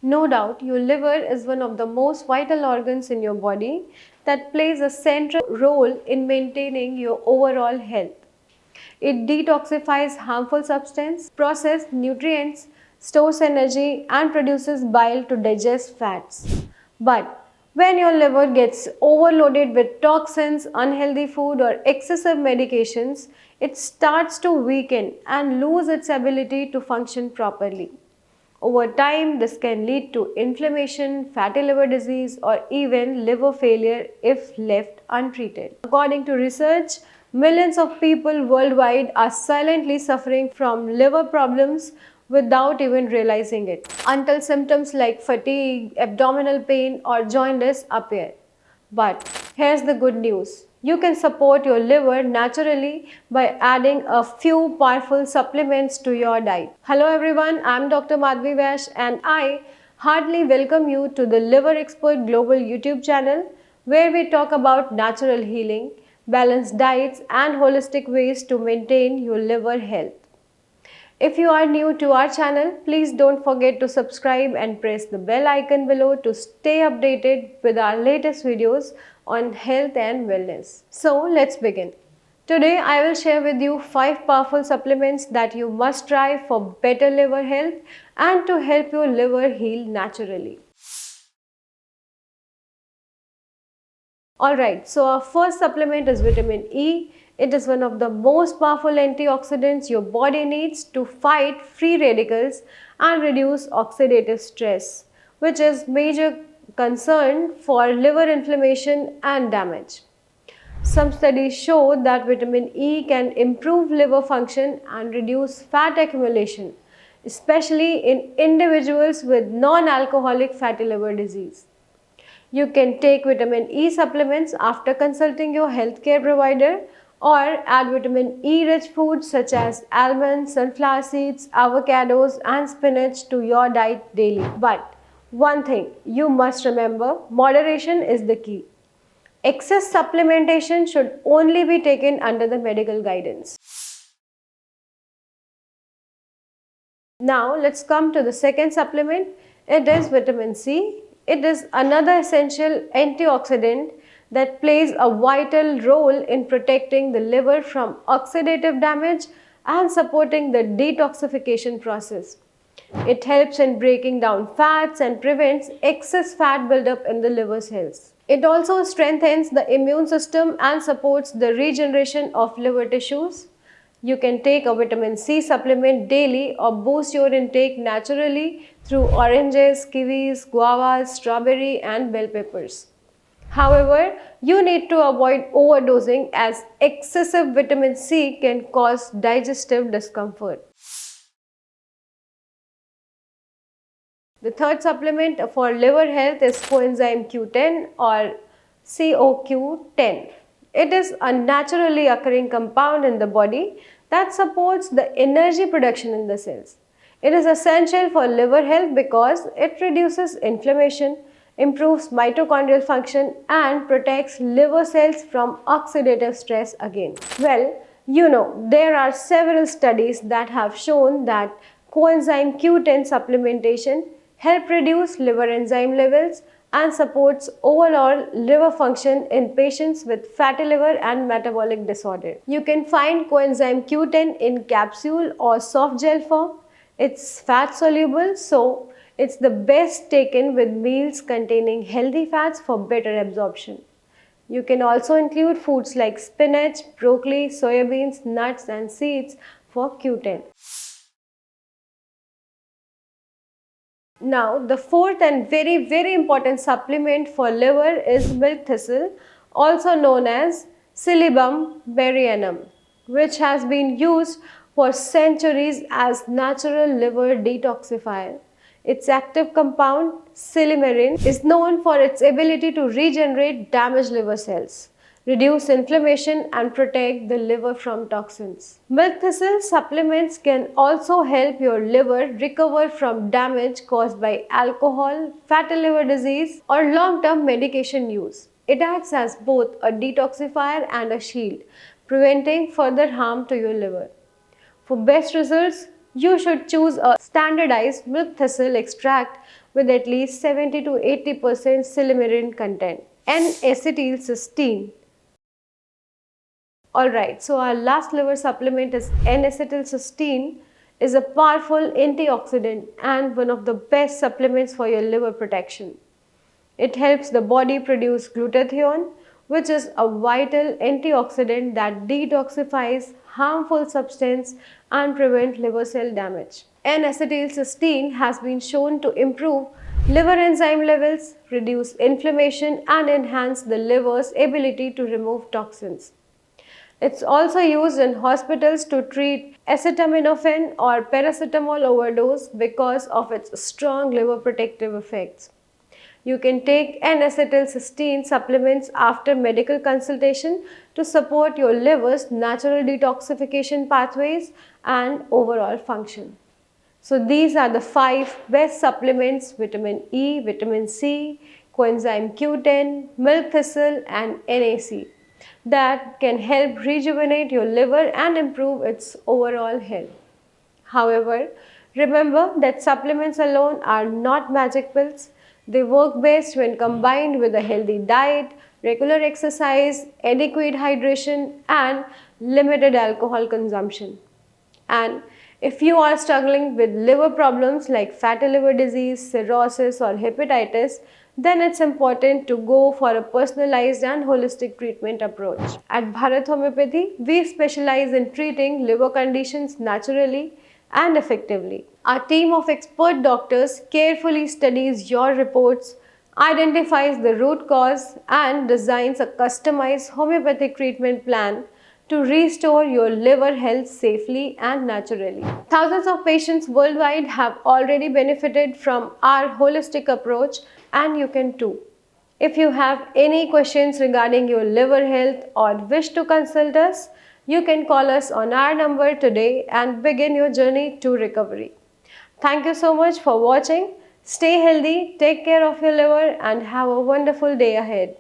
No doubt, your liver is one of the most vital organs in your body that plays a central role in maintaining your overall health. It detoxifies harmful substances, processes nutrients, stores energy, and produces bile to digest fats. But when your liver gets overloaded with toxins, unhealthy food, or excessive medications, it starts to weaken and lose its ability to function properly. Over time, this can lead to inflammation, fatty liver disease, or even liver failure if left untreated. According to research, millions of people worldwide are silently suffering from liver problems without even realizing it, until symptoms like fatigue, abdominal pain, or jaundice appear. But here's the good news. You can support your liver naturally by adding a few powerful supplements to your diet. Hello everyone, I'm Dr. Madhvi Vash and I heartily welcome you to the Liver Expert Global YouTube channel where we talk about natural healing, balanced diets and holistic ways to maintain your liver health. If you are new to our channel, please don't forget to subscribe and press the bell icon below to stay updated with our latest videos on health and wellness. So let's begin. Today I will share with you 5 powerful supplements that you must try for better liver health and to help your liver heal naturally. Alright, so our first supplement is vitamin E. It is one of the most powerful antioxidants your body needs to fight free radicals and reduce oxidative stress, which is major concern for liver inflammation and damage. Some studies show that vitamin E can improve liver function and reduce fat accumulation, especially in individuals with non-alcoholic fatty liver disease. You can take vitamin E supplements after consulting your healthcare provider or add vitamin E rich foods such as almonds, sunflower seeds, avocados and spinach to your diet daily. But one thing you must remember, moderation is the key. Excess supplementation should only be taken under the medical guidance. Now let's come to the second supplement. It is vitamin C. It is another essential antioxidant that plays a vital role in protecting the liver from oxidative damage and supporting the detoxification process. It helps in breaking down fats and prevents excess fat buildup in the liver cells. It also strengthens the immune system and supports the regeneration of liver tissues. You can take a vitamin C supplement daily or boost your intake naturally through oranges, kiwis, guavas, strawberry and bell peppers. However, you need to avoid overdosing as excessive vitamin C can cause digestive discomfort. The third supplement for liver health is coenzyme Q10 or CoQ10. It is a naturally occurring compound in the body that supports the energy production in the cells. It is essential for liver health because it reduces inflammation, improves mitochondrial function and protects liver cells from oxidative stress again. Well, there are several studies that have shown that coenzyme Q10 supplementation help reduce liver enzyme levels and supports overall liver function in patients with fatty liver and metabolic disorder. You can find coenzyme Q10 in capsule or soft gel form. It's fat soluble, so it's the best taken with meals containing healthy fats for better absorption. You can also include foods like spinach, broccoli, soybeans, nuts and seeds for Q10. Now, the fourth and very important supplement for liver is milk thistle, also known as Silybum berryenum, which has been used for centuries as natural liver detoxifier. Its active compound, silymarin, is known for its ability to regenerate damaged liver cells, reduce inflammation and protect the liver from toxins. Milk thistle supplements can also help your liver recover from damage caused by alcohol, fatty liver disease or long-term medication use. It acts as both a detoxifier and a shield, preventing further harm to your liver. For best results, You should choose a standardized milk thistle extract with at least 70 to 80% silymarin content. N-acetylcysteine. Alright, so our last liver supplement is N-acetylcysteine is a powerful antioxidant and one of the best supplements for your liver protection. It helps the body produce glutathione, which is a vital antioxidant that detoxifies harmful substance and prevent liver cell damage. N-acetylcysteine has been shown to improve liver enzyme levels, reduce inflammation and enhance the liver's ability to remove toxins. It's also used in hospitals to treat acetaminophen or paracetamol overdose because of its strong liver protective effects. You can take N-acetylcysteine supplements after medical consultation to support your liver's natural detoxification pathways and overall function. So these are the 5 best supplements: vitamin E, vitamin C, coenzyme Q10, milk thistle and NAC that can help rejuvenate your liver and improve its overall health. However, remember that supplements alone are not magic pills. They work best when combined with a healthy diet, regular exercise, adequate hydration, and limited alcohol consumption. And if you are struggling with liver problems like fatty liver disease, cirrhosis, or hepatitis, then it's important to go for a personalized and holistic treatment approach. At Bharat Homeopathy, we specialize in treating liver conditions naturally and effectively. Our team of expert doctors carefully studies your reports, identifies the root cause, and designs a customized homeopathic treatment plan to restore your liver health safely and naturally. Thousands of patients worldwide have already benefited from our holistic approach, and you can too. If you have any questions regarding your liver health or wish to consult us, you can call us on our number today and begin your journey to recovery. Thank you so much for watching. Stay healthy, take care of your liver, and have a wonderful day ahead.